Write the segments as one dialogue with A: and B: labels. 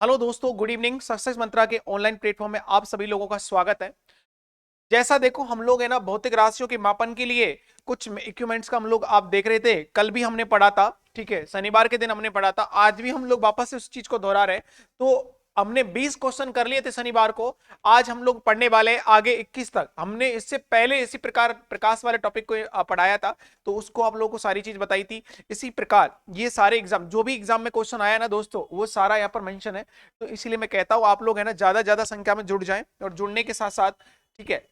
A: Hello दोस्तों, good evening. Success मंत्रा के online platform में आप सभी लोगों का स्वागत है। जैसा देखो, हम लोग है ना भौतिक राशियों के मापन के लिए कुछ इक्विपमेंट्स का हम लोग आप देख रहे थे। कल भी हमने पढ़ा था, ठीक है, शनिवार के दिन हमने पढ़ा था। आज भी हम लोग वापस से उस चीज को दोहरा रहे हैं। तो हमने 20 क्वेश्चन कर लिए थे शनिवार को। आज हम लोग पढ़ने वाले हैं आगे 21 तक। हमने इससे पहले इसी प्रकार प्रकाश वाले टॉपिक को पढ़ाया था, तो उसको आप लोगों को सारी चीज बताई थी। इसी प्रकार ये सारे एग्जाम, जो भी एग्जाम में क्वेश्चन आया ना दोस्तों, वो सारा यहाँ पर मेंशन है। तो इसीलिए मैं कहता हूँ आप लोग है ना ज्यादा ज्यादा संख्या में जुड़ जाएं, और जुड़ने के साथ साथ, ठीक है,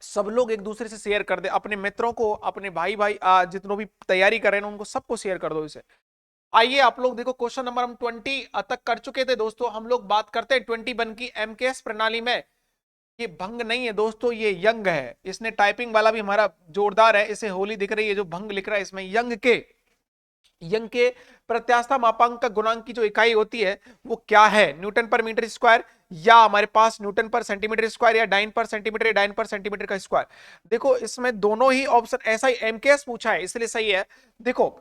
A: सब लोग एक दूसरे से शेयर कर दे, अपने मित्रों को, अपने भाई भाई जितनों भी तैयारी कर रहे हैं उनको सबको शेयर कर दो इसे। आइए आप लोग देखो, क्वेश्चन नंबर हम 20 तक कर चुके थे दोस्तों। हम लोग बात करते हैं 21 की एमकेएस प्रणाली में। ये भंग नहीं है दोस्तों, ये यंग है। इसने टाइपिंग वाला भी हमारा जोरदार है, इसे होली दिख रही है, जो भंग लिख रहा है इसमें यंग के प्रत्यास्था मापांक का गुणांक की जो इकाई होती है वो क्या है? न्यूटन पर मीटर स्क्वायर, या हमारे पास न्यूटन पर सेंटीमीटर स्क्वायर, या डाइन पर सेंटीमीटर, या डाइन पर सेंटीमीटर का स्क्वायर। देखो इसमें दोनों ही ऑप्शन, ऐसा ही एमकेएस पूछा है इसलिए सही है। देखो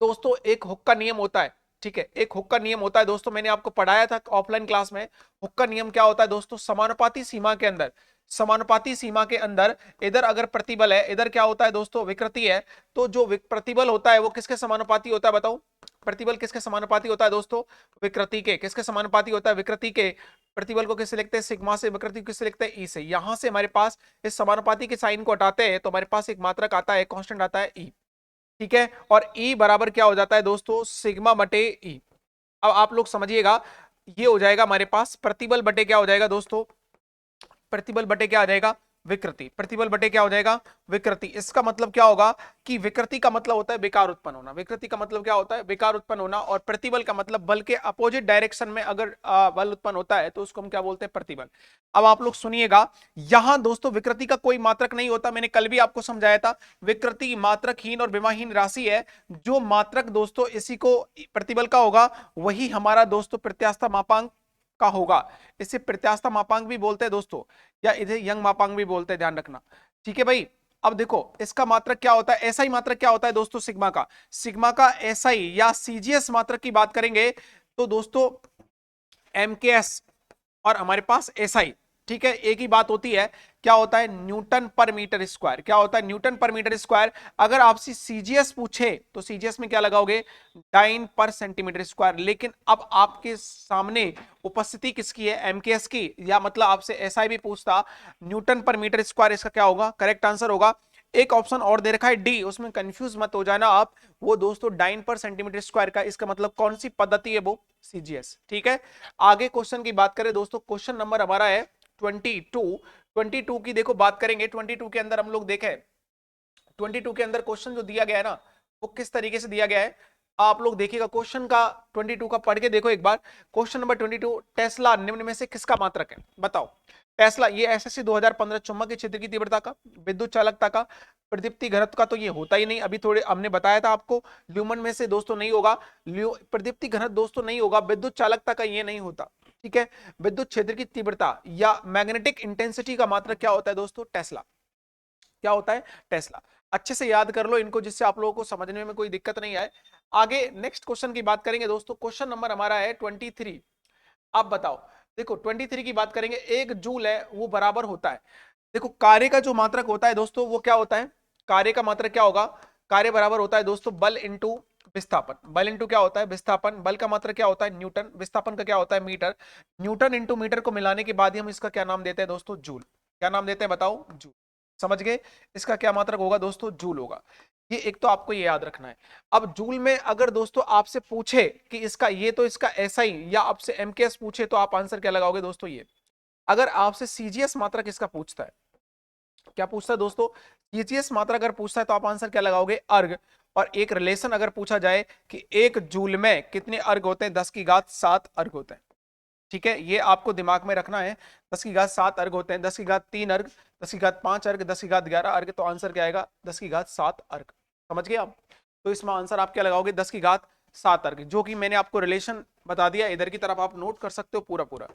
A: दोस्तों, एक हुक का नियम होता है, ठीक है, एक हुक का नियम होता है दोस्तों, मैंने आपको पढ़ाया था ऑफलाइन क्लास में। हुक का नियम क्या होता है दोस्तों? समानुपाती सीमा के अंदर, समानुपाती सीमा के अंदर इधर अगर प्रतिबल है, इधर क्या होता है दोस्तों? विकृति है। तो जो प्रतिबल होता है वो किसके समानुपाती होता है बताओ? प्रतिबल किसके समानुपाती होता है दोस्तों? विकृति के। किसके समानुपाती होता है? विकृति के। प्रतिबल को किससे लिखते हैं? सिग्मा से। विकृति को किससे लिखते हैं? ई से। यहां से हमारे पास इस समानुपाती के साइन को हटाते हैं तो हमारे पास एक मात्रक आता है, कांस्टेंट आता है, ई। ठीक है, और ई बराबर क्या हो जाता है दोस्तों? सिग्मा बटे ई। अब आप लोग समझिएगा, ये हो जाएगा हमारे पास प्रतिबल बटे क्या हो जाएगा दोस्तों? प्रतिबल बटे क्या आ जाएगा? विकृति। प्रतिबल बटे क्या हो जाएगा? विकृति। इसका मतलब क्या होगा कि विकृति का मतलब होता है विकार उत्पन्न होना। विकृति का मतलब क्या होता है? विकार उत्पन्न होना। और प्रतिबल का मतलब बल के अपोजिट डायरेक्शन में अगर बल उत्पन्न होता है तो उसको हम क्या बोलते हैं? प्रतिबल। अब आप लोग सुनिएगा, यहां दोस्तों विकृति का कोई मात्रक नहीं होता। मैंने कल भी आपको समझाया था, विकृति मात्रकहीन और विमाहीन राशि है। जो मात्रक दोस्तों इसी को प्रतिबल का होगा, वही हमारा दोस्तों प्रत्यास्था मापांक का होगा। इसे प्रत्यास्था मापांक भी बोलते हैं दोस्तों, या इसे यंग मापांक भी बोलते हैं, ध्यान रखना। ठीक है भाई। अब देखो इसका मात्रक क्या होता है? एसआई मात्रक क्या होता है दोस्तों? सिग्मा का एसआई या सीजीएस मात्रक की बात करेंगे तो दोस्तों एमकेएस और हमारे पास एसआई, ठीक है, एक ही बात होती है। क्या होता है? न्यूटन पर मीटर स्क्वायर। क्या होता है? न्यूटन पर मीटर स्क्वायर। अगर आपसे सीजीएस पूछे तो सीजीएस में क्या लगाओगे? डाइन पर सेंटीमीटर स्क्वायर। लेकिन अब आपके सामने उपस्थिति किसकी है? एमकेएस की। या मतलब आपसे एसआई भी पूछता, न्यूटन पर मीटर स्क्वायर, इसका क्या होगा? करेक्ट आंसर होगा। एक ऑप्शन और दे रखा है डी, उसमें कंफ्यूज मत हो जाना आप। वो दोस्तों डाइन पर सेंटीमीटर स्क्वायर का, इसका मतलब कौन सी पद्धति है? वो सीजीएस। ठीक है, आगे क्वेश्चन की बात करें दोस्तों, क्वेश्चन नंबर हमारा है 22 की देखो बात करेंगे। 22 के अंदर हम लोग देखें, 22 के अंदर क्वेश्चन जो दिया गया है ना, वो किस तरीके से दिया गया है आप लोग देखिएगा। क्वेश्चन का 22 का पढ़ के देखो एक बार। क्वेश्चन नंबर 22, टेस्ला निम्न में से किसका मात्रक है? बताओ। टेस्ला, ये एसएससी 2015 चुंबक के क्षेत्र की तीव्रता का, विद्युत चालकता का, प्रदीप्ति घनत्व का तो ये होता ही नहीं। अभी थोड़े हमने बताया था आपको, ल्यूमन में से दोस्तों नहीं होगा। प्रदीप्ति घनत्व दोस्तों नहीं होगा। विद्युत चालकता का ये नहीं होता। ठीक है, विद्युत क्षेत्र की तीव्रता या मैग्नेटिक इंटेंसिटी का मात्रक क्या होता है दोस्तों? टेस्ला। क्या होता है? टेस्ला। अच्छे से याद कर लो इनको, जिससे आप लोगों को समझने में कोई दिक्कत नहीं आए। आगे नेक्स्ट क्वेश्चन की बात करेंगे दोस्तों। क्वेश्चन नंबर हमारा है 23। आप बताओ, देखो 23 की बात करेंगे। एक जूल है वो बराबर होता है, देखो कार्य का जो मात्रक होता है दोस्तों वो क्या होता है? कार्य का मात्रक क्या होगा? कार्य बराबर होता है दोस्तों बल इंटू विस्थापन। बल इंटू क्या होता है? विस्थापन। बल का मात्रक क्या होता है? न्यूटन। विस्थापन का क्या होता है? मीटर। न्यूटन इंटू मीटर को मिलाने के बाद ही हम इसका क्या नाम देते हैं दोस्तों? जूल। क्या नाम देते हैं बताओ? जूल। समझ गए? इसका क्या मात्रक होगा दोस्तों? जूल होगा। ये एक तो आपको ये याद रखना है। अब जूल में अगर दोस्तों आपसे पूछे कि इसका ये तो इसका ऐसा ही, या आपसे एमकेएस पूछे तो आप आंसर क्या लगाओगे दोस्तों? ये। अगर आपसे सीजीएस मात्रक इसका पूछता है, क्या पूछता है दोस्तों? सीजीएस मात्रा अगर पूछता है तो आप आंसर क्या लगाओगे? अर्ग। और एक रिलेशन अगर पूछा जाए कि एक जूल में कितने अर्ग होते हैं? 10 की घात 7 अर्ग होते हैं। ठीक है, ये आपको दिमाग में रखना है। 10 की घात 7 अर्ग होते हैं। 10 की घात 3 अर्ग, 10 की घात 5 अर्ग, 10 की घात 11 अर्ग। तो आंसर क्या आएगा? 10 की घात 7 अर्ग। समझ गए आप? तो इसमें आंसर आप क्या लगाओगे? 10 की घात 7 अर्ग, जो कि मैंने आपको रिलेशन बता दिया। इधर की तरफ आप नोट कर सकते हो पूरा पूरा।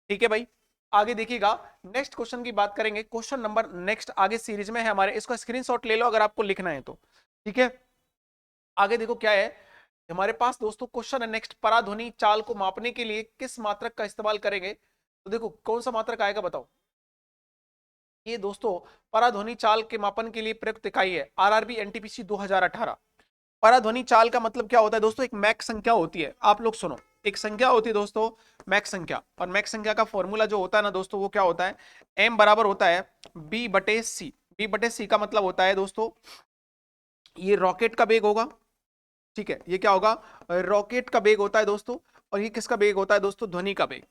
A: ठीक है भाई, आगे देखिएगा। नेक्स्ट क्वेश्चन की बात करेंगे। क्वेश्चन नंबर नेक्स्ट आगे सीरीज में है हमारे, इसका स्क्रीनशॉट ले लो अगर आपको लिखना है तो। ठीक है, आगे देखो क्या है। हमारे पास दोस्तों क्वेश्चन है नेक्स्ट, पराध्वनि चाल को मापने के लिए किस मात्रक का इस्तेमाल करेंगे? तो देखो कौन सा मात्रक आएगा बताओ। ये दोस्तों पराध्वनि चाल के मापन के लिए प्रयुक्त इकाई है आरआरबी एनटीपीसी 2018। पराध्वनि चाल का मतलब क्या होता है दोस्तों? एक मैक संख्या होती है, आप लोग सुनो, एक संख्या होती है दोस्तों मैक संख्या, और मैक संख्या का फॉर्मूला जो होता है ना दोस्तों वो क्या होता है? एम बराबर होता है बी बटे सी। बी बटे सी का मतलब होता है दोस्तों ये रॉकेट का वेग होगा, ठीक है, ये क्या होगा? रॉकेट का वेग होता है दोस्तों, और ये किसका वेग होता है दोस्तों? ध्वनि का वेग।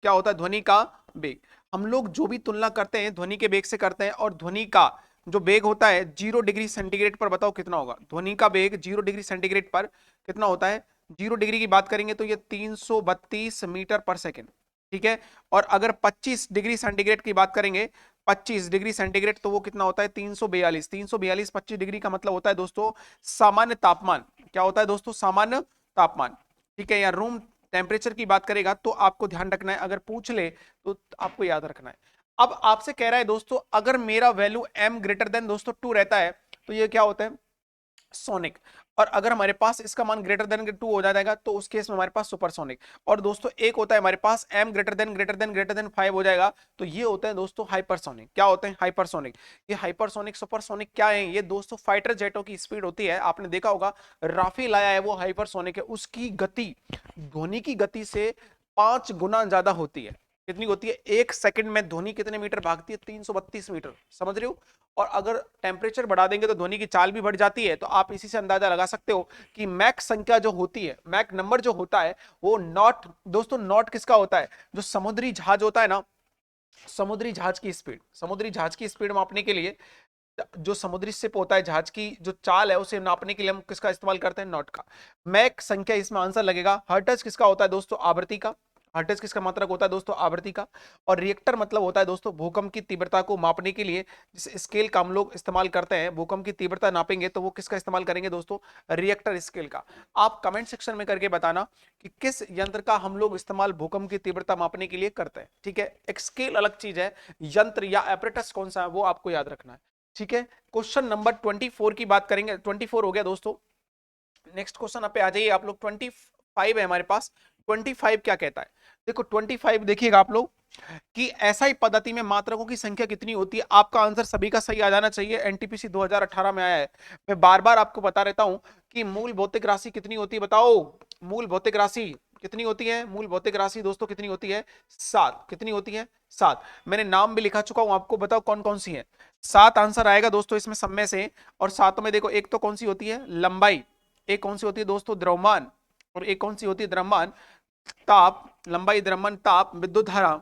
A: क्या होता है? ध्वनि का वेग। हम लोग जो भी तुलना करते हैं ध्वनि के वेग से करते हैं, और ध्वनि का जो वेग होता है 0 डिग्री सेंटीग्रेड पर बताओ कितना होगा? ध्वनि का वेग 0 डिग्री सेंटीग्रेड पर कितना होता है? 0 डिग्री की बात करेंगे तो ये 332 मीटर पर सेकेंड, ठीक है। और अगर 25 डिग्री सेंटीग्रेड की बात करेंगे, 25 डिग्री सेंटीग्रेड, तो वो कितना होता है? 342। 342 25 डिग्री का मतलब होता है दोस्तों सामान्य तापमान। क्या होता है दोस्तों? सामान्य तापमान, ठीक है। या रूम टेम्परेचर की बात करेगा तो आपको ध्यान रखना है, अगर पूछ ले तो आपको याद रखना है। अब आपसे कह रहा है दोस्तों अगर मेरा वैल्यू m ग्रेटर देन दोस्तों 2 रहता है तो ये क्या होता है? सोनिक। और अगर हमारे पास इसका मान ग्रेटर देन 2 हो जाएगा तो उस केस में हमारे पास सुपरसोनिक। और दोस्तों एक होता है हमारे पास m ग्रेटर देन 5 हो जाएगा तो ये होते हैं दोस्तों हाइपरसोनिक। क्या होते हैं? हाइपरसोनिक। ये हाइपरसोनिक सुपरसोनिक क्या है? ये दोस्तों फाइटर जेटों की स्पीड होती है, आपने देखा होगा राफेल आया है वो हाइपरसोनिक है, उसकी गति ध्वनि की गति से 5 गुना ज्यादा होती है। कितनी होती है? 1 सेकंड में ध्वनि कितने मीटर भागती है? 332 मीटर, समझ रहे हो? और अगर टेम्परेचर बढ़ा देंगे तो ध्वनि की चाल भी बढ़ जाती है। तो आप इसी से अंदाजा लगा सकते हो कि मैक संख्या जो होती है, मैक नंबर जो होता है वो नॉट, दोस्तों नॉट किसका होता है? जो समुद्री जहाज होता है ना, समुद्री जहाज की स्पीड, समुद्री जहाज की स्पीड मापने के लिए जो समुद्री शिप होता है, जहाज की जो चाल है उसे नापने के लिए हम किसका इस्तेमाल करते हैं? नॉट का। मैक संख्या इसमें आंसर लगेगा। हर्ट्ज किसका होता है दोस्तों? आवृत्ति का। हर्ट्ज किसका मात्रक होता है दोस्तों? आवृत्ति का। और रिएक्टर मतलब होता है दोस्तों भूकंप की तीव्रता को मापने के लिए जिस स्केल का हम लोग इस्तेमाल करते हैं, भूकंप की तीव्रता नापेंगे तो वो किसका इस्तेमाल करेंगे दोस्तों? रिएक्टर स्केल का। आप कमेंट सेक्शन में करके बताना कि किस यंत्र का हम लोग इस्तेमाल भूकंप की तीव्रता मापने के लिए करते हैं, ठीक है। एक स्केल अलग चीज है, यंत्र या एपरेटस कौन सा है वो आपको याद रखना है, ठीक है। क्वेश्चन नंबर 24 की बात करेंगे। 24 हो गया दोस्तों। नेक्स्ट क्वेश्चन पे आ जाइए आप लोग। 25 है हमारे पास। 25 क्या कहता है? देखो 25 देखिएगा आप लोग कि एसआई पद्धति में मात्रकों की संख्या कितनी होती है। आपका आंसर सभी का सही आ जाना चाहिए, एनटीपीसी 2018 में आया है। मैं बार बार आपको बता रहता हूं कि मूल भौतिक राशि कितनी होती है, बताओ मूल भौतिक राशि कितनी होती है? मूल भौतिक राशि दोस्तों कितनी होती है? 7। कितनी होती है? 7। मैंने नाम भी लिखा चुका हूं, आपको बताओ कौन कौन सी है। 7 आंसर आएगा दोस्तों इसमें सब में से। और सातों में देखो एक तो कौन सी होती है? लंबाई। एक कौन सी होती है दोस्तों? द्रव्यमान। और एक कौन सी होती है? द्रव्यमान, ताप, लंबाई, द्रव्यमान, ताप, विद्युत धारा,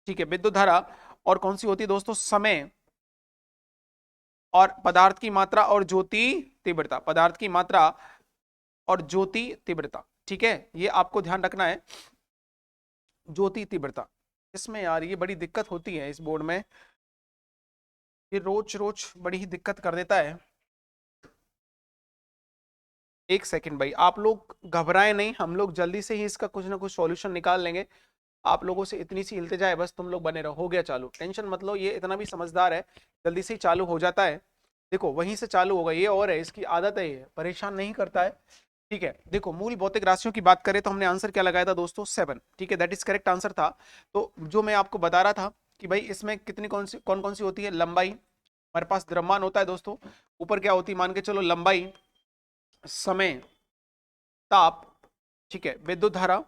A: ठीक है, विद्युत धारा। और कौन सी होती है दोस्तों? समय। और पदार्थ की मात्रा और ज्योति तीव्रता, पदार्थ की मात्रा और ज्योति तीव्रता, ठीक है, ये आपको ध्यान रखना है। ज्योति तीव्रता, इसमें यार ये बड़ी दिक्कत होती है इस बोर्ड में, ये रोज रोज बड़ी ही दिक्कत कर देता है। एक सेकंड भाई, आप लोग घबराएं नहीं, हम लोग जल्दी से ही इसका कुछ ना कुछ सॉल्यूशन निकाल लेंगे। आप लोगों से इतनी सी इल्तिजा है, बस तुम लोग बने रहो। हो गया चालू, टेंशन मत लो, ये इतना भी समझदार है, जल्दी से ही चालू हो जाता है। देखो वहीं से चालू होगा, ये और है, इसकी आदत है, ये परेशान नहीं करता है, ठीक है। देखो मूल भौतिक राशियों की बात करें तो हमने आंसर क्या लगाया था दोस्तों? 7, ठीक है, दैट इज करेक्ट आंसर था। तो जो मैं आपको बता रहा था कि भाई इसमें कितनी कौन कौन सी होती है? लंबाई, हमारे पास द्रव्यमान होता है दोस्तों, ऊपर क्या होती है मान के चलो? लंबाई, समय, ताप, ठीक है, विद्युत धारा,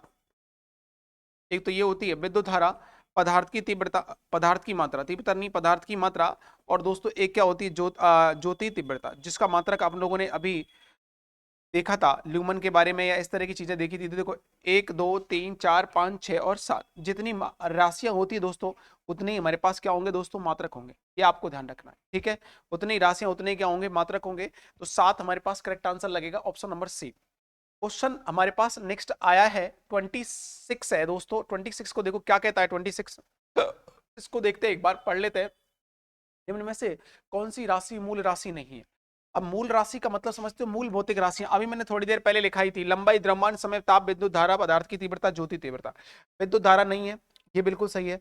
A: एक तो ये होती है विद्युत धारा, पदार्थ की तीव्रता, पदार्थ की मात्रा, तीव्रता नहीं पदार्थ की मात्रा। और दोस्तों एक क्या होती है? ज्योति तीव्रता, जिसका मात्रक आप लोगों ने अभी देखा था ल्यूमन के बारे में, या इस तरह की चीजें देखी थी। तो देखो 1 2 3 4 5 6 और 7, जितनी राशियां होती है दोस्तों उतने ही हमारे पास क्या होंगे दोस्तों? मात्रक होंगे, ये आपको ध्यान रखना है, ठीक है। उतनी राशियां उतने क्या होंगे? मात्रक होंगे। तो 7 हमारे पास करेक्ट आंसर लगेगा, ऑप्शन नंबर सी। क्वेश्चन हमारे पास नेक्स्ट आया है 26 है दोस्तों। 26 को देखो क्या कहता है? 26 इसको देखते हैं, एक बार पढ़ लेते हैं। निम्न में से कौन सी राशि मूल राशि नहीं है? अब मूल राशि का मतलब समझते हो? मूल भौतिक राशियां अभी मैंने थोड़ी देर पहले लिखाई थी, लंबाई, द्रव्यमान, समय, ताप, विद्युत धारा, पदार्थ की तीव्रता, ज्योति तीव्रता। विद्युत धारा नहीं है, ये बिल्कुल सही है।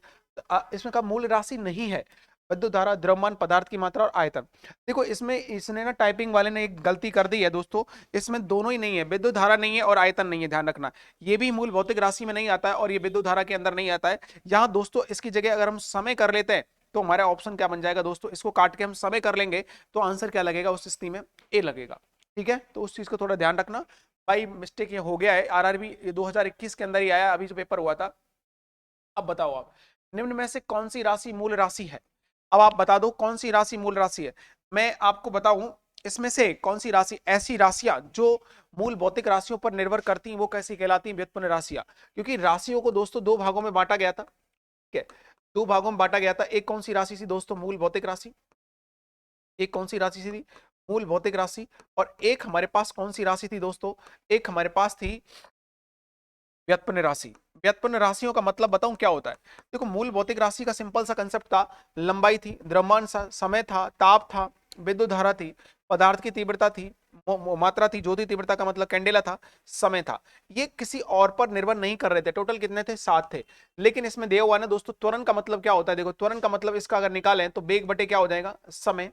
A: इसमें का मूल राशि नहीं है। विद्युत धारा, द्रव्यमान, पदार्थ की मात्रा और आयतन। देखो इसमें इसने ना टाइपिंग वाले ने एक गलती कर दी है दोस्तों, इसमें दोनों ही नहीं है, विद्युत धारा नहीं है और आयतन नहीं है, ध्यान रखना। ये भी मूल भौतिक राशि में नहीं आता है और ये विद्युत धारा के अंदर नहीं आता है। यहाँ दोस्तों इसकी जगह अगर हम समय कर लेते हैं तो हमारा ऑप्शन क्या बन जाएगा दोस्तों, इसको काट के हम समय कर लेंगे तो आंसर क्या लगेगा उस स्थिति में, ए लगेगा। ठीक है, तो उस चीज को थोड़ा ध्यान रखना। भाई मिस्टेक ये हो गया है, आरआरबी 2021 के अंदर ही आया, अभी जो पेपर हुआ था। अब बताओ आप, निम्न में से कौन सी राशि मूल राशि है। अब आप बता दो कौन सी राशि मूल राशि है। मैं आपको बताऊं इसमें से कौन सी राशि, ऐसी राशियां जो मूल भौतिक राशियों पर निर्भर करती हैं वो कैसी कहलाती हैं, व्युत्पन्न राशियां। क्योंकि राशियों को दोस्तों दो भागों में बांटा गया था, ठीक है, दो भागों में बांटा गया था। एक कौन सी राशि थी दोस्तों, मूल भौतिक राशि। एक कौन सी राशि थी, मूल भौतिक राशि। और एक हमारे पास कौन सी राशि थी दोस्तों, एक हमारे पास थी व्युत्पन्न राशि। व्युत्पन्न राशियों का मतलब बताऊं क्या होता है। देखो मूल भौतिक राशि का सिंपल सा कंसेप्ट था, लंबाई थी, द्रव्यमान समय था, ताप था, विद्युत धारा थी, पदार्थ की तीव्रता थी, मात्रा थी, ज्योति तीव्रता का मतलब कैंडेला था, समय था। ये किसी और पर निर्भर नहीं कर रहे थे। टोटल कितने थे, 7 थे। लेकिन इसमें दिया हुआ है ना दोस्तों, त्वरण का मतलब क्या होता है। देखो त्वरण का मतलब इसका अगर निकालें तो बेग बटे क्या हो जाएगा, समय।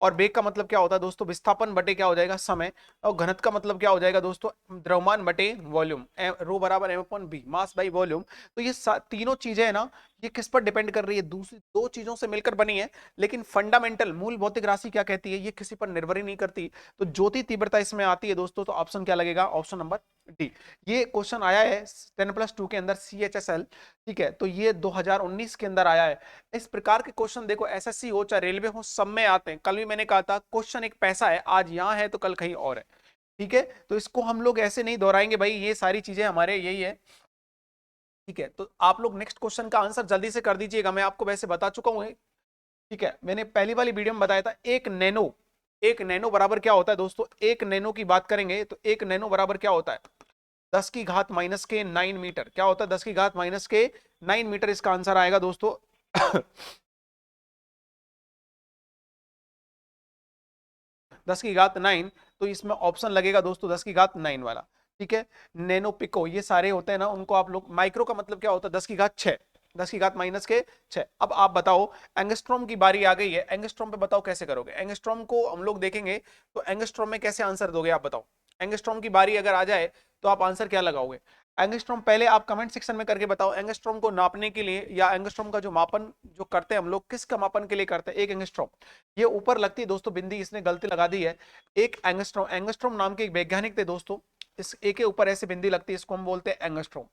A: और बेग का मतलब क्या होता है दोस्तों, विस्थापन बटे क्या हो जाएगा, समय। और घनत्व का मतलब क्या हो जाएगा दोस्तों, द्रव्यमान बटे वॉल्यूम, रो बराबर M upon B, mass by volume. तो ये तीनों चीजें है ना, ये किस पर डिपेंड कर रही है, दूसरी दो चीजों से मिलकर बनी है। लेकिन फंडामेंटल मूल भौतिक राशि क्या कहती है, ये किसी पर निर्भर ही नहीं करती। तो ज्योति तीव्रता इसमें आती है दोस्तों, तो ऑप्शन क्या लगेगा, ऑप्शन नंबर डी। ये क्वेश्चन आया है 10+2 के अंदर, CHSL। ठीक है, तो ये 2019 के अंदर आया है। इस प्रकार के क्वेश्चन देखो एसएससी हो चाहे रेलवे हो, सब में आते हैं। कल भी मैंने कहा था क्वेश्चन एक पैसा है, आज यहाँ है तो कल कहीं और है। ठीक है, तो इसको हम लोग ऐसे नहीं दोहराएंगे भाई, ये सारी चीजें हमारे यही है। ठीक है, तो आप लोग नेक्स्ट क्वेश्चन का आंसर जल्दी से कर दीजिएगा, मैं आपको वैसे बता चुका हूं। ठीक है, मैंने पहली वाली वीडियो में बताया था, एक नैनो बराबर क्या होता है दोस्तों। एक नैनो की बात करेंगे तो एक नैनो बराबर क्या होता है, 10⁻⁻⁹ क्या होता है, 10⁻⁻⁹ इसका आंसर आएगा दोस्तों। 10⁹ तो इसमें ऑप्शन लगेगा दोस्तों 10⁹ वाला। ठीक है, नैनो पिको ये सारे होते हैं ना, उनको आप लोग, माइक्रो का मतलब क्या होता है, 10⁶, 10⁻⁻⁶। अब आप बताओ, एंगस्ट्रॉम की बारी आ गई है। एंगस्ट्रॉम पे बताओ कैसे करोगे, एंगस्ट्रॉम को हम लोग देखेंगे तो एंगस्ट्रॉम में कैसे आंसर दोगे आप बताओ। एंगस्ट्रॉम की बारी अगर आ जाए तो आप आंसर क्या लगाओगे। एंगस्ट्रॉम पहले आप कमेंट सेक्शन में करके बताओ, एंगस्ट्रॉम को नापने के लिए या एंगस्ट्रॉम का जो मापन जो करते हैं हम लोग, किसका मापन के लिए करते हैं, एक एंगस्ट्रॉम। ये ऊपर लगती है दोस्तों बिंदी, इसने गलती लगा दी है। एक एंगस्ट्रॉम, एंगस्ट्रॉम नाम के एक वैज्ञानिक थे दोस्तों, इस ए के ऊपर ऐसे बिंदी लगती है, इसको हम बोलते हैं एंगस्ट्रॉम।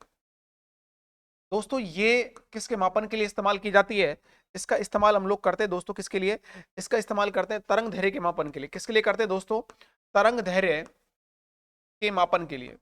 A: दोस्तों ये किसके मापन के लिए इस्तेमाल की जाती है, इसका इस्तेमाल हम लोग करते हैं दोस्तों किसके लिए, इसका इस्तेमाल करते हैं तरंग धैर्य के मापन के लिए। किसके लिए करते हैं दोस्तों, तरंग धैर्य के मापन के लिए।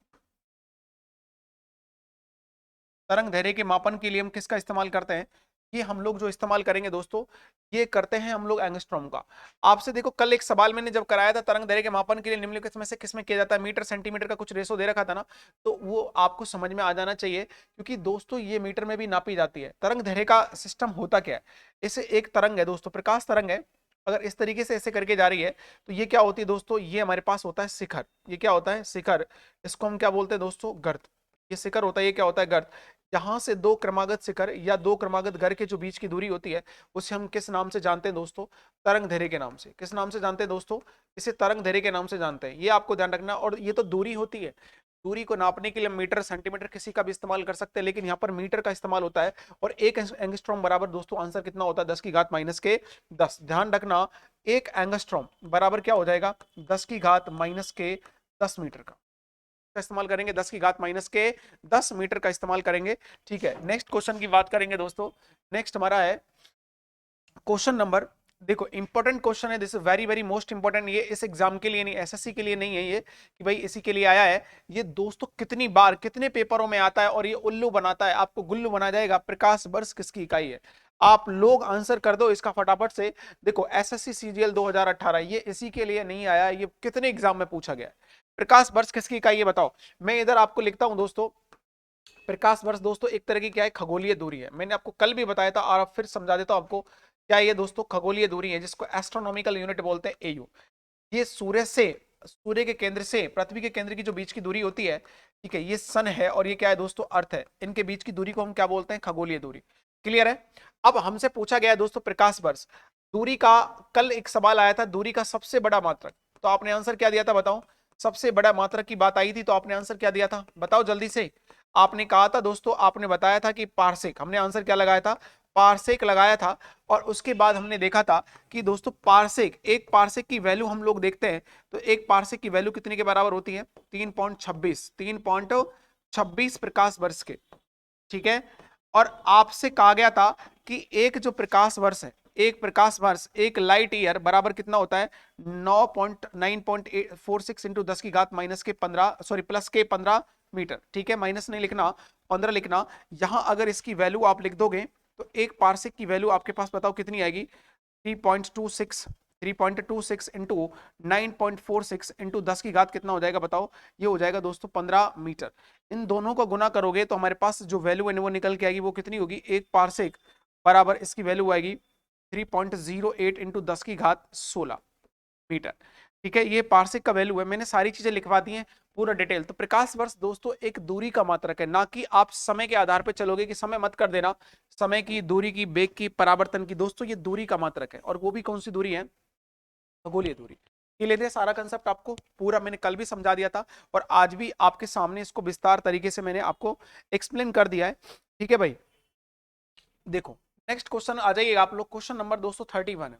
A: तरंग धैर्य के मापन के लिए हम किसका इस्तेमाल करते हैं, ये हम लोग जो इस्तेमाल करेंगे दोस्तों, ये करते हैं हम लोग एंगस्ट्रॉम का। आपसे देखो कल एक सवाल मैंने जब कराया था, तरंग धैर्य के मापन के लिए निम्नलिखित में से किसमें किया जाता है, मीटर सेंटीमीटर का कुछ रेशो दे रखा था ना, तो वो आपको समझ में आ जाना चाहिए। क्योंकि दोस्तों ये मीटर में भी नापी जाती है। तरंग धैर्य का सिस्टम होता क्या है, इसे एक तरंग है दोस्तों, प्रकाश तरंग है, अगर इस तरीके से ऐसे करके जा रही है तो ये क्या होती है दोस्तों, ये हमारे पास होता है शिखर। ये क्या होता है, शिखर। इसको हम क्या बोलते हैं दोस्तों, गर्त। ये शिखर होता है, ये क्या होता है, गर्त। जहां से दो क्रमागत शिखर या दो क्रमागत घर के जो बीच की दूरी होती है, उसे हम किस नाम से जानते हैं दोस्तों, तरंग धैर्य के नाम से। किस नाम से जानते हैं दोस्तों, इसे तरंग धैर्य के नाम से जानते हैं। ये आपको ध्यान रखना। और ये तो दूरी होती है, दूरी को नापने के लिए मीटर सेंटीमीटर किसी का भी इस्तेमाल कर सकते हैं, लेकिन यहाँ पर मीटर का इस्तेमाल होता है। और एक एंगस्ट्रॉम बराबर दोस्तों आंसर कितना होता है, 10⁻⁻⁻10। ध्यान रखना, एक एंगस्ट्रॉम बराबर क्या हो जाएगा, 10⁻⁻10 मीटर का इस्तेमाल करेंगे, 10⁻⁻10 मीटर का इस्तेमाल करेंगे। ठीक है, नेक्स्ट क्वेश्चन की बात करेंगे दोस्तों। नेक्स्ट हमारा है क्वेश्चन नंबर, देखो इंपॉर्टेंट क्वेश्चन है, this is very very most important. ये इस एग्जाम के लिए नहीं, एसएससी के लिए नहीं है ये कि भाई इसी के लिए आया है। ये दोस्तों कितनी बार कितने पेपरों में आता है और ये उल्लू बनाता है, आपको गुल्लू बना जाएगा। प्रकाश वर्ष किसकी इकाई है, आप लोग आंसर कर दो इसका फटाफट से। देखो एसएससी सीजीएल 2018 ये इसी के लिए नहीं आया, ये कितने एग्जाम में पूछा गया। प्रकाश वर्ष किसकी इकाई है बताओ। मैं इधर आपको लिखता हूं दोस्तों, प्रकाश वर्ष दोस्तों एक तरह की क्या है, खगोलीय दूरी है। मैंने आपको कल भी बताया था और अब फिर समझा देता हूं आपको, क्या ये दोस्तों खगोलीय दूरी है, जिसको एस्ट्रोनॉमिकल यूनिट बोलते हैं, एयू। ये सूर्य से, सूर्य के केंद्र से पृथ्वी के केंद्र की जो बीच की दूरी होती है, ठीक है, ये सन है और ये क्या है दोस्तों, अर्थ है। इनके बीच की दूरी को हम क्या बोलते हैं, खगोलीय दूरी। क्लियर है। अब हमसे पूछा गया है दोस्तों प्रकाश वर्ष, दूरी का, कल एक सवाल आया था दूरी का सबसे बड़ा मात्रक, तो आपने आंसर क्या दिया था बताओ, सबसे बड़ा मात्रक की बात आई थी तो आपने आंसर क्या दिया था बताओ जल्दी से। आपने कहा था दोस्तों, आपने बताया था कि पारसेक, हमने आंसर क्या लगाया था, पारसेक लगाया था। और उसके बाद हमने देखा था कि दोस्तों पारसेक, एक पारसेक की वैल्यू हम लोग देखते हैं तो एक पारसेक की वैल्यू कितने के बराबर होती है, 3.26, 3.26 प्रकाश वर्ष के, ठीक है। और आपसे कहा गया था कि एक जो प्रकाश वर्ष है, एक प्रकाश वर्ष, एक लाइट ईयर बराबर कितना होता है, 9.9.46 इंटू 10 की घात माइनस के 15, सॉरी प्लस के 15 मीटर, ठीक है, माइनस नहीं लिखना, 15 लिखना। यहां अगर इसकी वैल्यू आप लिख दोगे तो एक पारसेक की वैल्यू आपके पास बताओ कितनी आएगी, 3.26, 3.26 इंटू 9.46 इंटू 10 की घात कितना हो जाएगा बताओ, ये हो जाएगा दोस्तों 15 मीटर। इन दोनों को गुना करोगे तो हमारे पास जो वैल्यू है वो निकल के आएगी, वो कितनी होगी, एक पारसेक बराबर इसकी वैल्यू आएगी 3.08 इंटू 10 की घात 16 मीटर, ठीक है। ये पारसेक का वैल्यू है, मैंने सारी चीजें लिखवा दी हैं पूरा डिटेल। तो प्रकाश वर्ष दोस्तों एक दूरी का मात्रक है, ना कि आप समय के आधार पर चलोगे कि समय मत कर देना, समय की, दूरी की, बेग की, परावर्तन की, दोस्तों ये दूरी का मात्रक है। और वो भी कौन सी दूरी है, खगोलीय दूरी। ये लेते हैं, सारा कंसेप्ट आपको पूरा मैंने कल भी समझा दिया था और आज भी आपके सामने इसको विस्तार तरीके से मैंने आपको एक्सप्लेन कर दिया है, ठीक है भाई। देखो नेक्स्ट क्वेश्चन आ जाइए आप लोग, क्वेश्चन नंबर दोस्तों 31 है,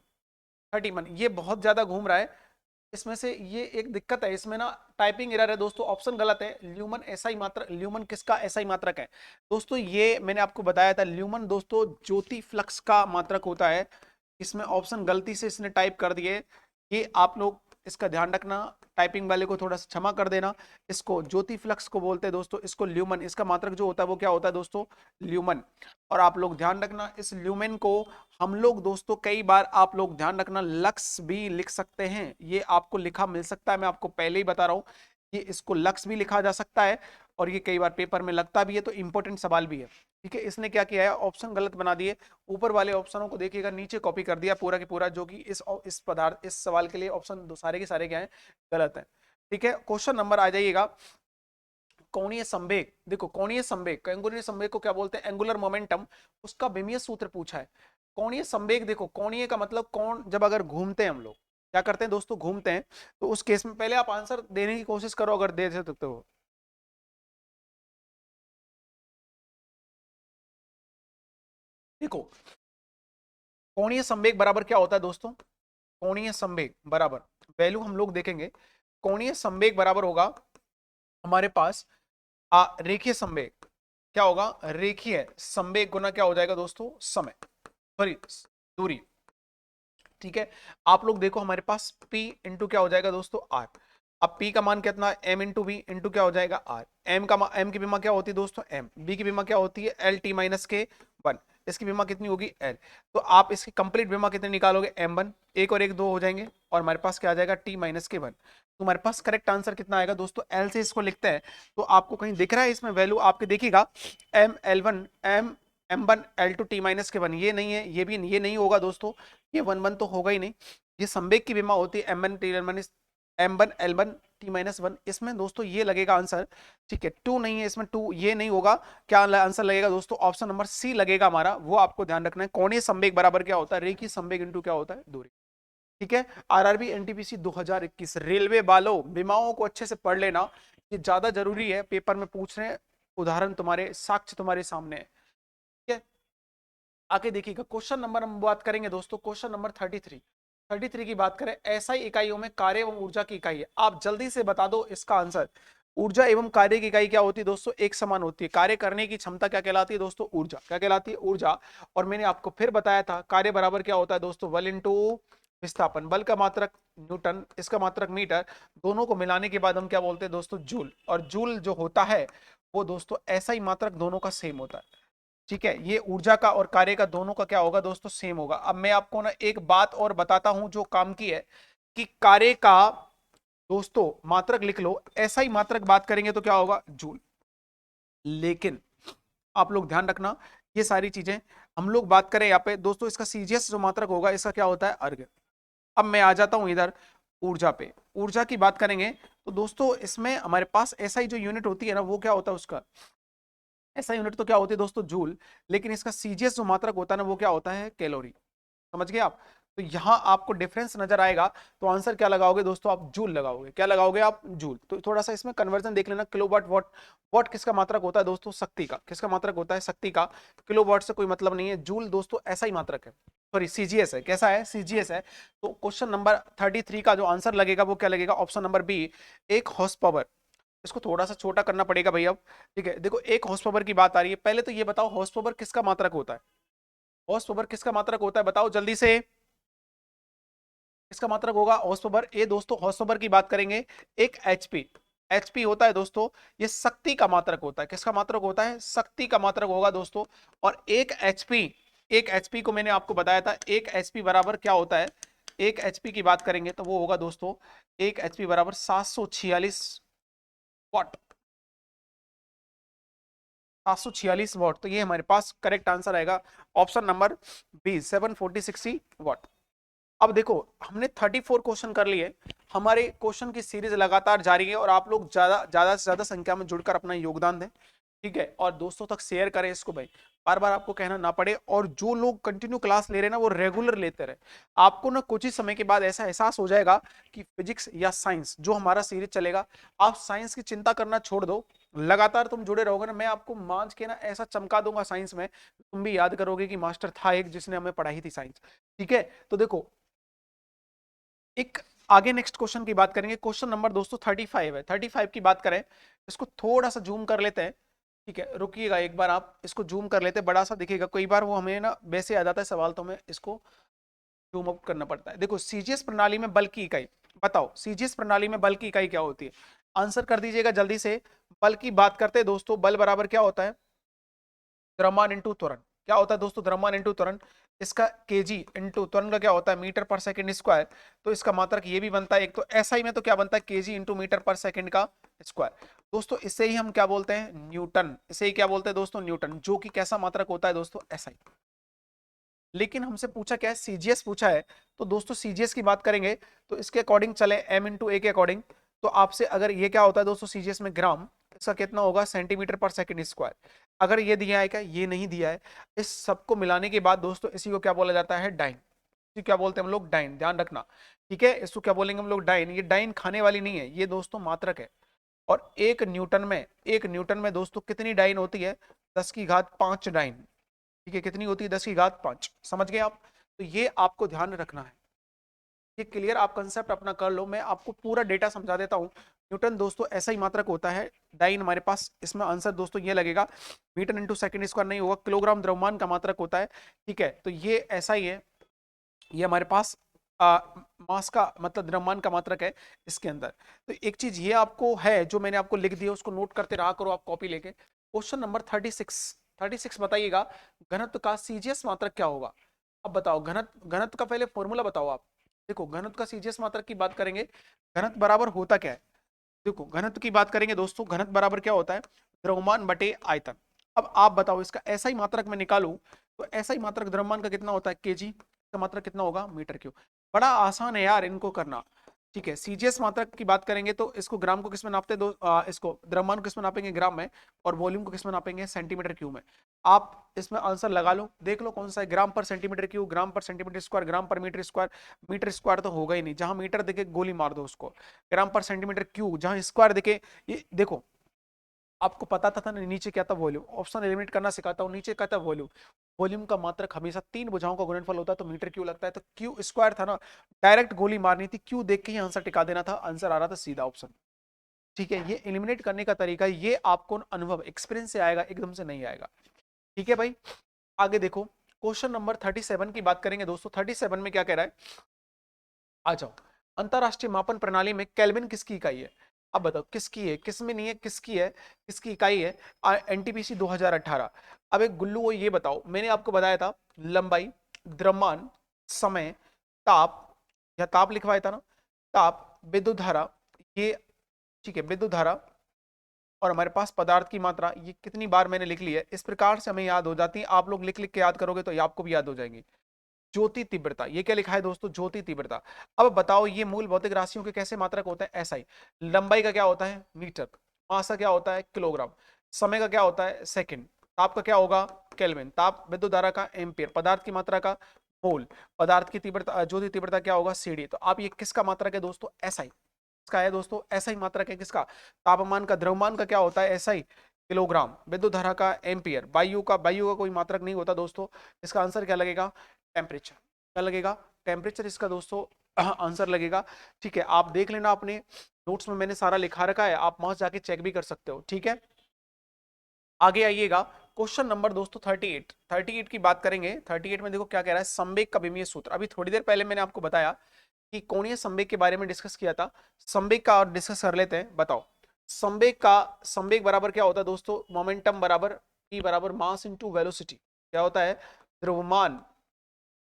A: 31 ये बहुत ज्यादा घूम रहा है, इसमें से ये एक दिक्कत है, इसमें ना टाइपिंग एरर है दोस्तों, ऑप्शन गलत है। ल्यूमन एसआई मात्रक, ल्यूमन किसका एसआई मात्रक है दोस्तों, ये मैंने आपको बताया था, ल्यूमन दोस्तों ज्योति फ्लक्स का मात्रक होता है। इसमें ऑप्शन गलती से इसने टाइप कर दिए, ये आप लोग इसका ध्यान रखना, टाइपिंग वाले को थोड़ा सा क्षमा कर देना। इसको ज्योति फ्लक्स को बोलते हैं दोस्तों, इसको ल्यूमन, इसका मात्रक जो होता है वो क्या होता है दोस्तों, ल्यूमन। और आप लोग ध्यान रखना इस ल्यूमेन को हम लोग दोस्तों कई बार, आप लोग ध्यान रखना, लक्स भी लिख सकते हैं, ये आपको लिखा मिल सकता है, मैं आपको पहले ही बता रहा हूं, ये इसको लक्स भी लिखा जा सकता है और ये कई बार पेपर में लगता भी है, तो इंपॉर्टेंट सवाल भी है, ठीक है। इसने क्या किया है, ऑप्शन गलत बना दिए, ऊपर वाले ऑप्शनों को देखिएगा नीचे कॉपी कर दिया पूरा की पूरा, जो कि इस पदार्थ, इस सवाल के लिए ऑप्शन सारे के सारे क्या है, गलत है, ठीक है। क्वेश्चन नंबर आ जाइएगा, कोणीय संवेग, देखो कोणीय संवेग, कोणीय संवेग को क्या बोलते हैं, एंगुलर मोमेंटम, उसका विमीय सूत्र पूछा है। कोणीय संवेग, देखो कोणीय का मतलब कोण, जब अगर घूमते हैं हम लोग क्या करते हैं दोस्तों, घूमते हैं, तो उस केस में पहले आप आंसर देने की कोशिश करो अगर दे सकते हो। देखो कोणीय संवेग बराबर क्या होता है दोस्तों, कोणीय संवेग बराबर, वैल्यू हम लोग देखेंगे, कोणीय संवेग बराबर होगा हमारे पास रेखीय संवेग, क्या होगा, रेखीय संवेग गुना क्या हो जाएगा दोस्तों, समय, सॉरी दूरी, ठीक है। आप लोग देखो हमारे पास P इंटू क्या हो जाएगा दोस्तों, R। अब P का मान कितना है, M इंटू बी इंटू क्या हो जाएगा R। M की विमा क्या होती है दोस्तों M, B की विमा क्या होती है L T माइनस के 1, इसकी विमा कितनी होगी L। तो आप इसकी कंप्लीट विमा कितने निकालोगे, M1, एक और एक दो हो जाएंगे और हमारे पास क्या आ जाएगा T माइनस के 1। तो हमारे पास करेक्ट आंसर कितना आएगा दोस्तों, L से इसको लिखते हैं, तो आपको कहीं दिख रहा है इसमें वैल्यू आपके देखिएगा, M L1 M1 L2 T minus के 1, ये नहीं है, ये भी ये नहीं होगा दोस्तों, ये 1 1 तो होगा ही नहीं। ये संवेग की विमा होती है M1 L1 इसमें दोस्तों ये लगेगा आंसर, ठीक है। 2 नहीं है इसमें, 2 ये नहीं होगा, क्या आंसर लगेगा दोस्तों, ऑप्शन नंबर सी लगेगा हमारा, वो आपको ध्यान रखना है। कोणीय संवेग बराबर क्या होता है, रेखीय संवेग इंटू क्या होता है, दूरी, ठीक है। आरआरबी एनटीपीसी 2021, रेलवे वालों विमाओं को अच्छे से पढ़ लेना, ये ज्यादा जरूरी है, पेपर में पूछ रहे हैं, उदाहरण तुम्हारे साक्ष्य तुम्हारे सामने है, ठीक है। आगे देखिएगा क्वेश्चन नंबर हम बात करेंगे दोस्तों, क्वेश्चन नंबर 33 की बात करें, एसआई इकाइयों में कार्य एवं ऊर्जा की इकाई है, आप जल्दी से बता दो इसका आंसर। ऊर्जा एवं कार्य की इकाई क्या होती है दोस्तों, एक समान होती है, कार्य करने की क्षमता क्या कहलाती है दोस्तों, ऊर्जा, क्या कहलाती है, ऊर्जा। और मैंने आपको फिर बताया था कार्य बराबर क्या होता है दोस्तों, बल इंटू विस्थापन, बल का मात्रक न्यूटन, इसका मात्रक मीटर, दोनों को मिलाने के बाद हम क्या बोलते हैं दोस्तों, जूल। और जूल जो होता है वो दोस्तों ऐसा ही मात्रक दोनों का सेम होता है, ठीक है। ये ऊर्जा का और कार्य का दोनों का क्या होगा दोस्तों, सेम होगा। अब मैं आपको ना एक बात और बताता हूं जो काम की है, कि कार्य का दोस्तों मात्रक लिख लो, ऐसा ही मात्रक बात करेंगे तो क्या होगा, जूल। लेकिन आप लोग ध्यान रखना, ये सारी चीजें हम लोग बात करें यहाँ पे दोस्तों, इसका सीजीएस जो मात्रक होगा इसका क्या होता है, अर्घ। अब मैं आ जाता हूं इधर ऊर्जा पे, ऊर्जा की बात करेंगे तो दोस्तों इसमें हमारे पास ऐसा ही जो यूनिट होती है ना, वो क्या होता है उसका, ऐसा यूनिट तो क्या होती है दोस्तों, जूल, लेकिन इसका सीजीएस जो मात्रक होता है ना वो क्या होता है, कैलोरी। समझ गए आप? तो यहां आपको डिफरेंस नजर आएगा, तो आंसर क्या लगाओगे दोस्तों, आप जूल लगाओगे। क्या लगाओगे आप, जूल। तो थोड़ा सा इसमें कन्वर्जन देख लेना, किलोवाट वॉट। वॉट किसका मात्रक होता है दोस्तों, शक्ति का। किसका मात्रक होता है, शक्ति का। किलोवाट से कोई मतलब नहीं है। जूल दोस्तों ऐसा ही मात्रक है, सॉरी सीजीएस है। कैसा है, सीजीएस है। तो क्वेश्चन नंबर 33 का जो आंसर लगेगा वो क्या लगेगा, ऑप्शन नंबर बी, एक हॉर्स पावर। इसको थोड़ा सा छोटा करना पड़ेगा भैया अब। ठीक है, देखो एक हॉर्स पावर की बात आ रही है। पहले तो ये बताओ हॉर्स पावर किसका मात्रक होता है, हॉर्स पावर किसका मात्रक होता है, बताओ जल्दी से। इसका मात्रक होगा हॉर्स पावर। ए दोस्तों हॉर्स पावर की बात करेंगे, एक एचपी। एचपी होता है दोस्तों, ये शक्ति का मात्रक होता है। किसका मात्रक होता है, शक्ति का मात्रक होगा दोस्तों। और एक एचपी, एक एचपी को मैंने आपको बताया था, एक एचपी बराबर क्या होता है, एक एचपी की बात करेंगे तो वो होगा दोस्तों, एक एचपी बराबर 746 वॉट। 746 वॉट। तो ये हमारे पास करेक्ट आंसर आएगा, ऑप्शन नंबर बी, 740-60 वॉट। अब देखो हमने 34 क्वेश्चन कर लिए। हमारे क्वेश्चन की सीरीज लगातार जारी है और आप लोग ज्यादा ज्यादा से ज्यादा संख्या में जुड़कर अपना योगदान दें। ठीक है, और दोस्तों तक शेयर करें इसको भाई, बार बार आपको कहना ना पड़े। और जो लोग कंटिन्यू क्लास ले रहे हैं ना वो रेगुलर लेते रहे। आपको ना कुछ ही समय के बाद ऐसा एहसास हो जाएगा कि फिजिक्स या साइंस जो हमारा सीरीज चलेगा, आप साइंस की चिंता करना छोड़ दो। लगातार तुम जुड़े रहोगे ना, मैं आपको मांझ के ना ऐसा चमका दूंगा साइंस में, तुम भी याद करोगे कि मास्टर था एक जिसने हमें पढ़ाई थी साइंस। ठीक है, तो देखो एक आगे नेक्स्ट क्वेश्चन की बात करेंगे। क्वेश्चन नंबर दोस्तों 35 है। 35 की बात करें, इसको थोड़ा सा जूम कर लेते हैं। ठीक है, रुकिएगा एक बार, आप इसको जूम कर लेते हैं, बड़ा सा दिखेगा। कई बार वो हमें ना वैसे आ जाता है सवाल, तो हमें इसको जूम अप करना पड़ता है। देखो सीजीएस प्रणाली में बल की इकाई, बताओ सीजीएस प्रणाली में बल की इकाई क्या होती है, आंसर कर दीजिएगा जल्दी से। बल की बात करते हैं दोस्तों, बल बराबर क्या होता है, द्रव्यमान इंटू त्वरण। क्या होता है दोस्तों, द्रव्यमान इंटू त्वरण। इसका केजी इंटू त्वरण का क्या होता है, मीटर पर सेकंड स्क्वायर। तो इसका मात्रक ये भी बनता है एक, तो एसआई में तो क्या बनता है, केजी इंटू मीटर पर सेकंड का स्क्वायर। दोस्तों इससे ही हम क्या बोलते हैं, न्यूटन। इसे ही क्या बोलते हैं दोस्तों, न्यूटन, जो कि कैसा मात्रक होता है दोस्तों, एसआई। लेकिन हमसे पूछा क्या है, सीजीएस पूछा है। तो दोस्तों सीजीएस की बात करेंगे तो इसके अकॉर्डिंग चले, एम इंटू ए के अकॉर्डिंग। तो आपसे अगर ये क्या होता है दोस्तों सीजीएस में ग्राम, इसका कितना होगा, सेंटीमीटर पर सेकंड स्क्वायर। अगर ये दिया है क्या, ये नहीं दिया है। इस सबको मिलाने के बाद दोस्तों इसी को क्या बोला जाता है, डाइन। इसी क्या बोलते हैं हम लोग, डाइन, ध्यान रखना। ठीक है, इसको क्या बोलेंगे हम लोग, डाइन। ये डाइन खाने वाली नहीं है, ये दोस्तों मात्रक है। और एक न्यूटन में, एक न्यूटन में दोस्तों कितनी डाइन होती है, 10 की घात 5 डाइन। ठीक है, कितनी होती है, 10 की घात 5। समझ गए आप? तो ये आपको ध्यान में रखना है। ये क्लियर, आप कंसेप्ट अपना कर लो, मैं आपको पूरा डेटा समझा देता हूँ। न्यूटन दोस्तों ऐसा ही मात्रक होता है, डाइन हमारे पास। इसमें आंसर दोस्तों ये लगेगा, मीटर इंटू सेकंड स्क्वायर नहीं होगा, किलोग्राम द्रव्यमान का मात्रक होता है। ठीक है, तो ये ऐसा ही है, ये हमारे पास मास का मतलब द्रव्यमान का मात्रक है इसके अंदर। तो एक चीज ये आपको है जो मैंने आपको लिख दिया, उसको नोट करते रहा करो आप कॉपी लेके। क्वेश्चन नंबर 36, 36 बताइएगा, घनत्व का सीजीएस मात्रक क्या होगा। अब बताओ घनत्व, घनत्व का पहले फॉर्मूला बताओ आप। देखो घनत्व का सीजीएस मात्रक की बात करेंगे, घनत्व बराबर होता क्या है। देखो घनत्व की बात करेंगे दोस्तों, घनत्व बराबर क्या होता है, द्रव्यमान बटे आयतन। अब आप बताओ इसका ऐसा ही मात्रक मैं निकालूं, तो ऐसा ही मात्रक द्रव्यमान का कितना होता है, केजी का मात्रक कितना होगा, मीटर क्यूब। बड़ा आसान है यार इनको करना। ठीक है, सीजीएस मात्रक की बात करेंगे तो इसको ग्राम को किस में नापते हैं इसको द्रव्यमान को किस में नापेंगे, ग्राम में। और वॉल्यूम को किस में नापेंगे, सेंटीमीटर क्यूब में। आप इसमें आंसर लगा लो, देख लो कौन सा है, ग्राम पर सेंटीमीटर क्यूब, ग्राम पर सेंटीमीटर स्क्वायर, ग्राम पर मीटर स्क्वायर। मीटर स्क्वायर तो होगा ही नहीं, जहां मीटर दिखे गोली मार दो उसको। ग्राम पर सेंटीमीटर क्यूब, जहां स्क्वायर दिखे। ये देखो आपको पता था ना, नीचे क्या था, वॉल्यूम। ऑप्शन एलिमिनेट करना सिखाता हूँ, नीचे क्या था, वॉल्यूम। वॉल्यूम का मात्रक हमेशा 3 भुजाओं का गुणनफल होता है, तो मीटर क्यू लगता है। तो क्यू स्क्वायर था ना, डायरेक्ट गोली मारनी थी, क्यू देख के ही आंसर टिका देना था, आंसर आ रहा था सीधा ऑप्शन। ठीक है, ये एलिमिनेट करने का तरीका, ये आपको अनुभव एक्सपीरियंस से आएगा, एकदम से नहीं आएगा। ठीक है भाई, आगे देखो क्वेश्चन नंबर 37 की बात करेंगे दोस्तों। 37 में क्या कह रहा है, आ जाओ। अंतरराष्ट्रीय मापन प्रणाली में केल्विन किसकी इकाई है। अब बताओ किसकी है, किस में नहीं है, किसकी है, किसकी इकाई है। एनटीपीसी 2018। अब एक गुल्लू वो ये बताओ, मैंने आपको बताया था लंबाई, द्रव्यमान, समय, ताप, या ताप लिखवाया था ना, ताप, विद्युत धारा, ये। ठीक है, विद्युत धारा और हमारे पास पदार्थ की मात्रा, ये कितनी बार मैंने लिख ली है, इस प्रकार से हमें याद हो जाती है। आप लोग लिख लिख के याद करोगे तो ये आपको भी याद हो जाएंगी। ज्योति तीव्रता, ये क्या लिखा है दोस्तों, ज्योति तीव्रता। अब बताओ ये मूल भौतिक राशियों के कैसे मात्रक होते हैं, एसआई। लंबाई का क्या होता है, मीटर। मास का क्या होता है, किलोग्राम। समय का क्या होता है सेकंड, ताप का क्या होगा केल्विन, ताप विद्युत धारा का एम्पियर, पदार्थ की मात्रा का मोल, पदार्थ की तीव्रता ज्योति तीव्रता क्या होगा सीडी। तो आप ये किसका मात्रक है दोस्तों एसआई, किसका है दोस्तों एसआई मात्रक है किसका, तापमान का, द्रव्यमान का क्या होता है एसआई किलोग्राम, विद्युत धारा का एम्पियर, वायु का कोई मात्रक नहीं होता दोस्तों। इसका आंसर क्या लगेगा टेम्परेचर, क्या लगेगा टेम्परेचर इसका दोस्तों आंसर लगेगा। ठीक है, आप देख लेना अपने नोट्स में मैंने सारा लिखा रखा है, आप वहां जाके चेक भी कर सकते हो। ठीक है, आगे आइएगा क्वेश्चन नंबर दोस्तों 38 की बात करेंगे। 38 में देखो क्या कह रहा है, संवेग का विमीय सूत्र। अभी थोड़ी देर पहले मैंने आपको बताया कि कोणीय संवेग के बारे में डिस्कस किया था, संवेग का और डिस्कस कर लेते हैं। बताओ संवेग बराबर क्या होता है दोस्तों, मोमेंटम बराबर ई बराबर मास इनटू वेलोसिटी, क्या होता है द्रव्यमान,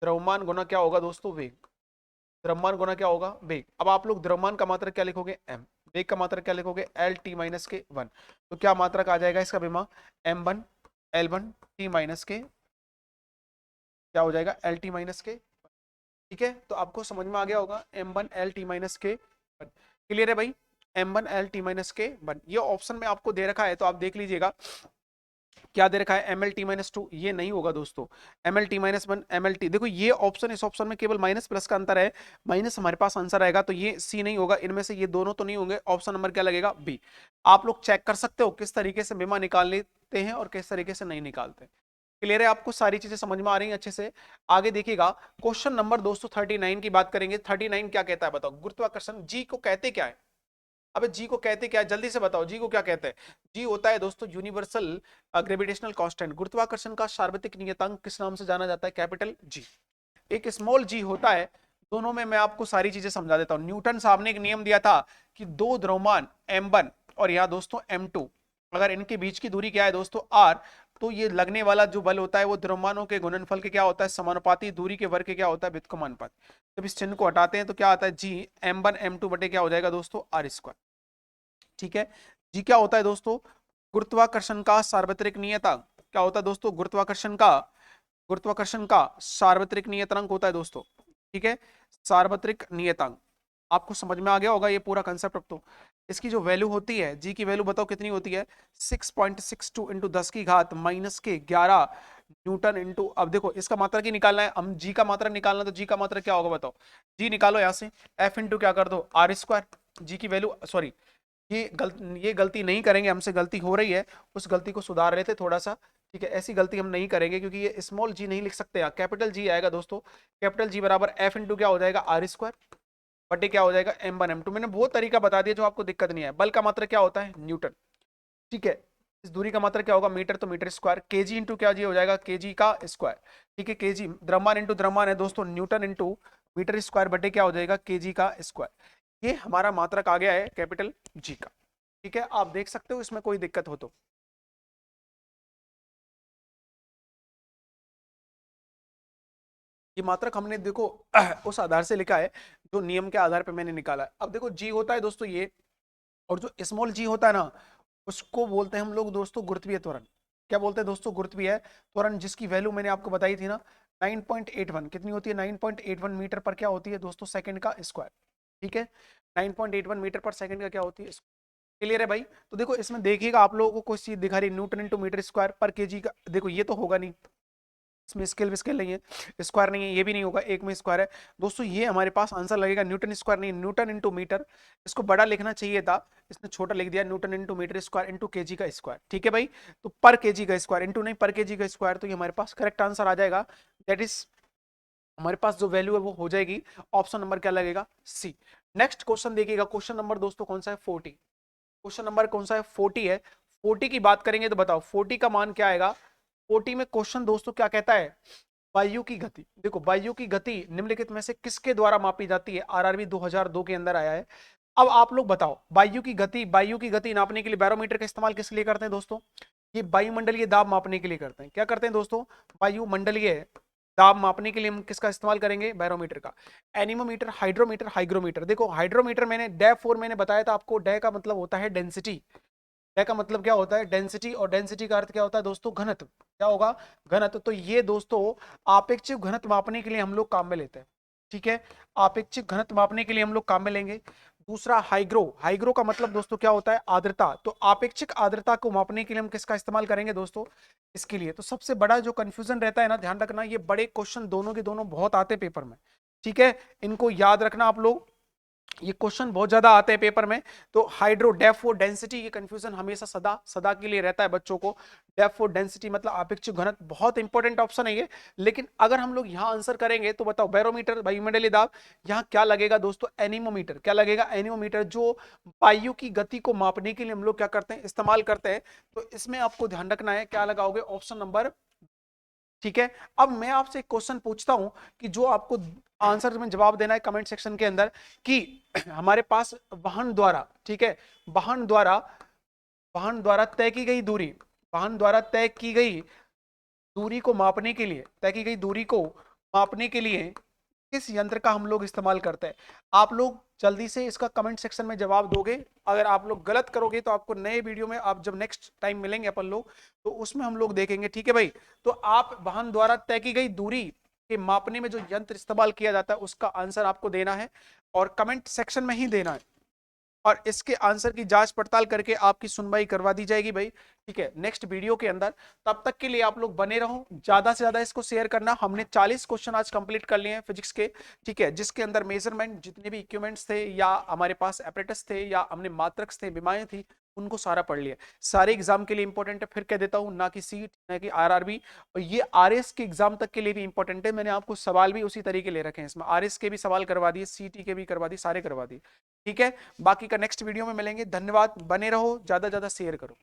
A: द्रव्यमान गुना क्या होगा दोस्तों वेग, द्रव्यमान गुना क्या होगा वेग। अब आप लोग द्रव्यमान का मात्रक क्या लिखोगे m, वेग का मात्रक क्या लिखोगे एल टी माइनस के वन। तो क्या मात्रक आ जाएगा इसका विमा m1 l1 t माइनस के, क्या हो जाएगा एल टी माइनस के। ठीक है, तो आपको समझ में आ गया होगा m1 l t माइनस के वन। क्लियर है भाई, m1 l t माइनस के वन, ये ऑप्शन में आपको दे रखा है तो आप देख लीजिएगा क्या दे रखा है M L T minus two, ये नहीं होगा दोस्तों M L T minus one M L T. देखो ये ऑप्शन इस ऑप्शन में केवल माइनस प्लस का अंतर है, माइनस हमारे पास आंसर आएगा तो ये सी नहीं होगा, इनमें से ये दोनों तो नहीं होंगे, ऑप्शन नंबर क्या लगेगा बी। आप लोग चेक कर सकते हो किस तरीके से बीमा निकाल लेते हैं और किस तरीके से नहीं निकालते। क्लियर है, आपको सारी चीजें समझ में आ रही हैं अच्छे से। आगे देखिएगा क्वेश्चन नंबर दोस्तों 39 की बात करेंगे। 39 क्या कहता है बताओ, गुरुत्वाकर्षण जी को कहते क्या है। अबे जी को कहते क्या है जल्दी से बताओ, जी को क्या कहते हैं। जी होता है दोस्तों यूनिवर्सल ग्रेविटेशनल कांस्टेंट, गुरुत्वाकर्षण का सार्वत्रिक नियतांक किस नाम से जाना जाता है कैपिटल जी। एक स्मॉल जी होता है, दोनों में मैं आपको सारी चीजें समझा देता हूं। न्यूटन साहब ने एक नियम दिया था कि दो द्रव्यमान m1 और यहाँ दोस्तों m2, अगर इनके बीच की दूरी क्या है दोस्तों r, तो ये लगने वाला जो बल होता है वो द्रव्यमानों के गुणनफल के क्या होता है समानुपाती, दूरी के वर्ग के क्या होता है व्युत्क्रमानुपात। जब इस चिन्ह को हटाते हैं तो क्या आता है जी m1 m2 बटे क्या हो जाएगा दोस्तों r स्क्वायर। ठीक है, जी क्या होता है दोस्तों गुरुत्वाकर्षण का सार्वत्रिक नियतांक, क्या होता है दोस्तों गुरुत्वाकर्षण का सार्वत्रिक नियतांक होता है दोस्तों। ठीक है, सार्वत्रिक नियतांक आपको समझ में आ गया होगा ये पूरा कंसेप्ट। अब तो इसकी जो वैल्यू होती है जी की वैल्यू बताओ कितनी होती है 6.62 इंटू 10 की घात माइनस के 11 न्यूटन इंटू, अब देखो इसका मात्रक ही निकालना है, हम जी का मात्रक निकालना, तो जी का मात्रक क्या होगा बताओ, जी निकालो यहाँ से एफ इंटू क्या कर दो आर स्क्वायर। जी की वैल्यू सॉरी ये गलती नहीं करेंगे, हमसे गलती हो रही है, उस गलती को सुधार लेते थोड़ा सा। ठीक है, ऐसी गलती हम नहीं करेंगे क्योंकि ये स्मॉल जी नहीं लिख सकते, कैपिटल जी आएगा दोस्तों। कैपिटल जी बराबर एफ इंटू क्या हो जाएगा आर स्क्वायर बटे क्या हो जाएगा m1 m2। मैंने वो तरीका बता दिया जो आपको दिक्कत नहीं है। बल का मात्रक क्या होता है न्यूटन। ठीक है, इस दूरी का मात्रक क्या होगा मीटर, तो मीटर स्क्वायर, केजी इंटू क्या जी हो जाएगा केजी का स्क्वायर। ठीक है, केजी द्रव्यमान इंटू द्रव्यमान है दोस्तों, न्यूटन इंटू मीटर स्क्वायर बटे क्या हो जाएगा केजी का स्क्वायर। ये हमारा मात्रक आ गया है कैपिटल जी का। ठीक है, आप देख सकते हो इसमें कोई दिक्कत हो तो। ये मात्रक हमने देखो उस आधार से लिखा है जो नियम के आधार पर मैंने निकाला है। अब देखो जी होता है दोस्तों ये, और जो स्मॉल जी होता है ना उसको बोलते हैं हम लोग दोस्तों गुरुत्वीय त्वरण। क्या बोलते हैं दोस्तों गुरुत्वीय त्वरण, जिसकी वैल्यू मैंने आपको बताई थी ना 9.81, कितनी होती है 9.81 मीटर पर क्या होती है दोस्तों सेकंड का स्क्वायर। ठीक है, 9.81 मीटर पर सेकंड का क्या होती है। क्लियर है भाई, तो देखो इसमें देखिएगा आप लोगों को कोई चीज दिखा रही न्यूटन इंटू मीटर स्क्वायर पर केजी का, देखो ये तो होगा नहीं, इसमें स्केल विस्केल नहीं है, स्क्वायर नहीं है, ये भी नहीं होगा, एक में स्क्वायर है दोस्तों। ये हमारे पास आंसर लगेगा न्यूटन स्क्वायर नहीं, न्यूटन इंटू मीटर। इसको बड़ा लिखना चाहिए था, इसने छोटा लिख दिया, newton into metre square into K G स्क्वायर। ठीक है भाई, तो पर केजी का स्क्वायर इंटू नहीं पर केजी का स्क्वायर, तो ये हमारे पास करेक्ट आंसर आ जाएगा। दैट इज हमारे पास जो वैल्यू है वो हो जाएगी ऑप्शन नंबर क्या लगेगा सी। नेक्स्ट क्वेश्चन देखिएगा, क्वेश्चन नंबर दोस्तों कौन सा है 40, क्वेश्चन नंबर कौन सा है 40 है। 40 की बात करेंगे तो बताओ 40 का मान क्या आएगा। 40 में क्वेश्चन दोस्तों क्या कहता है, वायु की गति। देखो वायु की गति निम्नलिखित में से किसके द्वारा मापी जाती है, आरआरबी 2002 के अंदर आया है। अब आप लोग बताओ वायु की गति नापने के लिए बैरोमीटर का इस्तेमाल किस लिए करते हैं दोस्तों, ये वायुमंडलीय दाब मापने के लिए करते हैं। क्या करते हैं दोस्तों, वायुमंडलीय दाब मापने के लिए हम किसका इस्तेमाल करेंगे बैरोमीटर का। Anemometer, hydrometer, hygrometer. देखो हाइड्रोमीटर मैंने डे 4 मैंने बताया था आपको, डे का मतलब होता है डेंसिटी, डे का मतलब क्या होता है डेंसिटी, और डेंसिटी का अर्थ क्या होता है दोस्तों घनत्व, क्या होगा घनत्व। तो ये दोस्तों आपेक्षिक घनत्व मापने के लिए हम लोग काम में लेते हैं। ठीक है, आपेक्षिक घनत्व मापने के लिए हम लोग काम में लेंगे। दूसरा हाइग्रो, हाइग्रो का मतलब दोस्तों क्या होता है, आर्द्रता। तो आपेक्षिक आर्द्रता को मापने के लिए हम किसका इस्तेमाल करेंगे दोस्तों, इसके लिए। तो सबसे बड़ा जो कंफ्यूजन रहता है ना, ध्यान रखना, ये बड़े क्वेश्चन दोनों के दोनों बहुत आते हैं पेपर में, ठीक है, इनको याद रखना आप लोग, ये क्वेश्चन बहुत ज्यादा आते हैं पेपर में। तो हाइड्रो, डेप्थ और डेंसिटी, ये कंफ्यूजन हमेशा सदा सदा के लिए रहता है बच्चों को। डेप्थ और डेंसिटी मतलब अपेक्षिक घनत्व, बहुत इंपॉर्टेंट ऑप्शन है ये। लेकिन अगर हम लोग यहाँ आंसर करेंगे तो बताओ, बैरोमीटर वायुमंडलीय दाब, यहाँ क्या लगेगा दोस्तों, एनीमोमीटर। क्या लगेगा, एनीमोमीटर, जो वायु की गति को मापने के लिए हम लोग क्या करते हैं, इस्तेमाल करते हैं। तो इसमें आपको ध्यान रखना है, क्या लगाओगे, ऑप्शन नंबर, ठीक है। अब मैं आपसे एक क्वेश्चन पूछता हूं कि जो आपको आंसर में जवाब देना है कमेंट सेक्शन के अंदर, कि हमारे पास वाहन द्वारा, ठीक है, वाहन द्वारा, वाहन द्वारा तय की गई दूरी, वाहन द्वारा तय की गई दूरी को मापने के लिए, तय की गई दूरी को मापने के लिए किस यंत्र का हम लोग इस्तेमाल करते हैं। आप लोग जल्दी से इसका कमेंट सेक्शन में जवाब दोगे। अगर आप लोग गलत करोगे तो आपको नए वीडियो में, आप जब नेक्स्ट टाइम मिलेंगे अपन लोग, तो उसमें हम लोग देखेंगे, ठीक है भाई। तो आप वाहन द्वारा तय की गई दूरी के मापने में जो यंत्र इस्तेमाल किया जाता है उसका आंसर आपको देना है, और कमेंट सेक्शन में ही देना है, और इसके आंसर की जांच पड़ताल करके आपकी सुनवाई करवा दी जाएगी भाई, ठीक है, नेक्स्ट वीडियो के अंदर। तब तक के लिए आप लोग बने रहो, ज्यादा से ज्यादा इसको शेयर करना। हमने 40 क्वेश्चन आज कंप्लीट कर लिए हैं फिजिक्स के, ठीक है, जिसके अंदर मेजरमेंट, जितने भी इक्विपमेंट्स थे, या हमारे पास एपरेटस थे, या हमने मात्रक थे, विमाएं थी, उनको सारा पढ़ लिया। सारे एग्जाम के लिए इंपॉर्टेंट है, फिर कह देता हूं, ना कि सीट, ना कि आरआरबी, और ये आरएस के एग्जाम तक के लिए भी इंपॉर्टेंट है। मैंने आपको सवाल भी उसी तरीके ले रखे हैं इसमें, आरएस के भी सवाल करवा दिए, सीटी के भी करवा दिए, सारे करवा दिए, ठीक है। बाकी का नेक्स्ट वीडियो में मिलेंगे। धन्यवाद, बने रहो, ज्यादा ज्यादा शेयर करो।